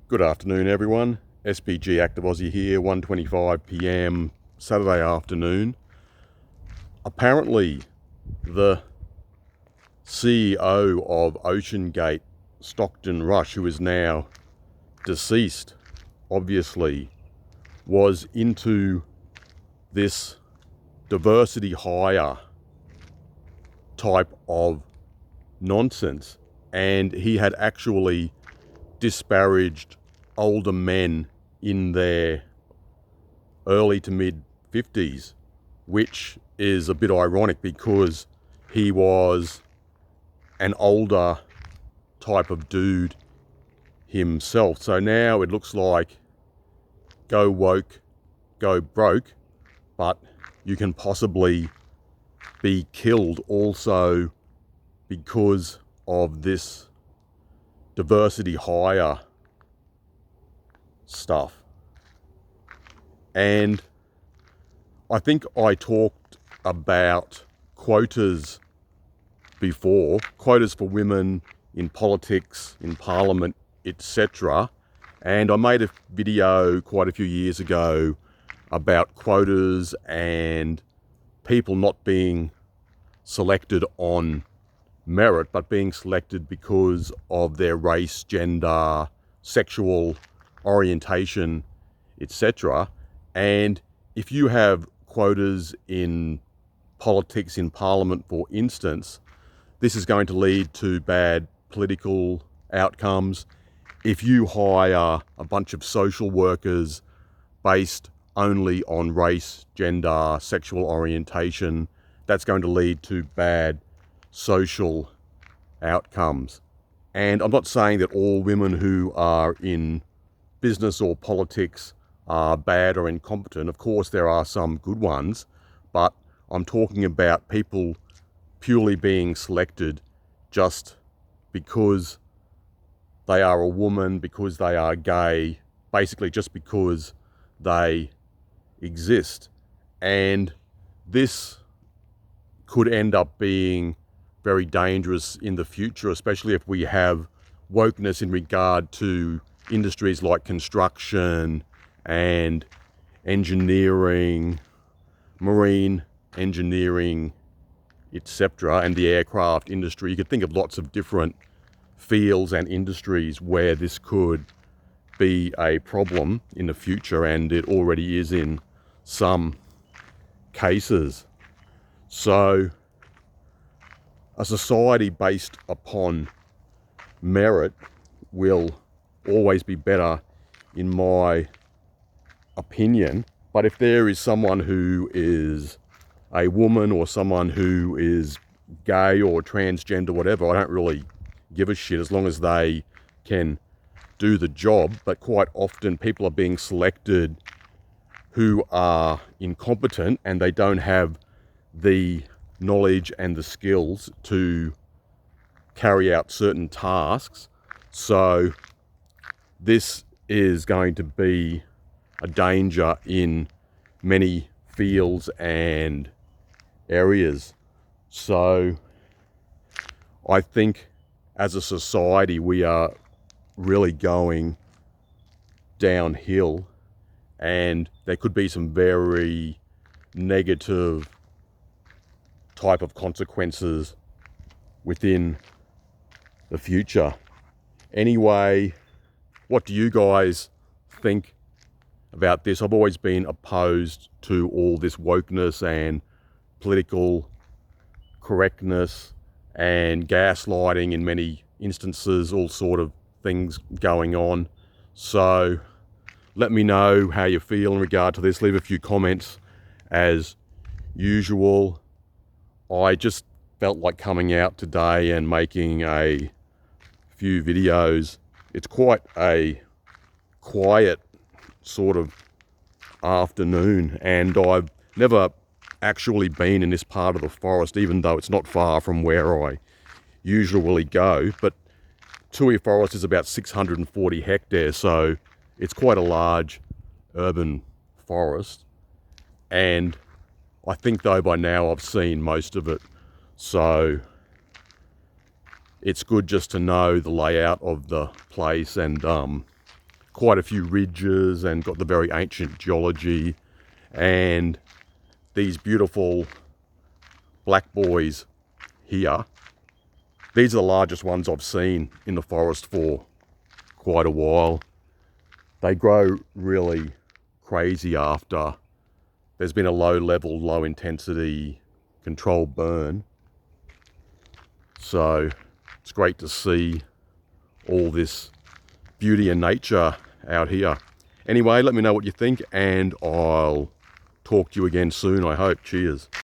Good afternoon, everyone. SPG Active Aussie here, 1:25 p.m. Saturday afternoon. Apparently, the CEO of OceanGate, Stockton Rush, who is now deceased, obviously, was into this diversity hire type of nonsense, and he had actually disparaged older men in their early to mid 50s, which is a bit ironic because he was an older type of dude himself. So now it looks like go woke, go broke, but you can possibly be killed also because of this diversity hire stuff. And I think I talked about quotas before, quotas for women in politics, in parliament, etc. And I made a video quite a few years ago about quotas and people not being selected on merit, but being selected because of their race, gender, sexual orientation, etc. And if you have quotas in politics, in parliament, for instance, this is going to lead to bad political outcomes. If you hire a bunch of social workers based only on race, gender, sexual orientation, that's going to lead to bad social outcomes. And I'm not saying that all women who are in business or politics are bad or incompetent. Of course, there are some good ones, but I'm talking about people purely being selected just because they are a woman, because they are gay, basically just because they exist. And this could end up being very dangerous in the future, especially if we have wokeness in regard to industries like construction and engineering, marine engineering, etc., and the aircraft industry. You could think of lots of different fields and industries where this could be a problem in the future, and it already is in some cases. So a society based upon merit will always be better, in my opinion. But if there is someone who is a woman or someone who is gay or transgender, whatever, I don't really give a shit as long as they can do the job. But quite often people are being selected who are incompetent and they don't have the knowledge and the skills to carry out certain tasks. So this is going to be a danger in many fields and areas. So I think as a society we are really going downhill, and there could be some very negative type of consequences within the future. Anyway, what do you guys think about this? I've always been opposed to all this wokeness and political correctness and gaslighting in many instances, all sort of things going on. So let me know how you feel in regard to this. Leave a few comments as usual. I just felt like coming out today and making a few videos. It's quite a quiet sort of afternoon, and I've never actually been in this part of the forest, even though it's not far from where I usually go. But Toohey Forest is about 640 hectares, so it's quite a large urban forest. And I think though by now I've seen most of it, so it's good just to know the layout of the place and quite a few ridges and got the very ancient geology, and these beautiful black boys here. These are the largest ones I've seen in the forest for quite a while. They grow really crazy after there's been a low level, low intensity controlled burn. So it's great to see all this beauty and nature out here. Anyway, let me know what you think, and I'll talk to you again soon, I hope. Cheers.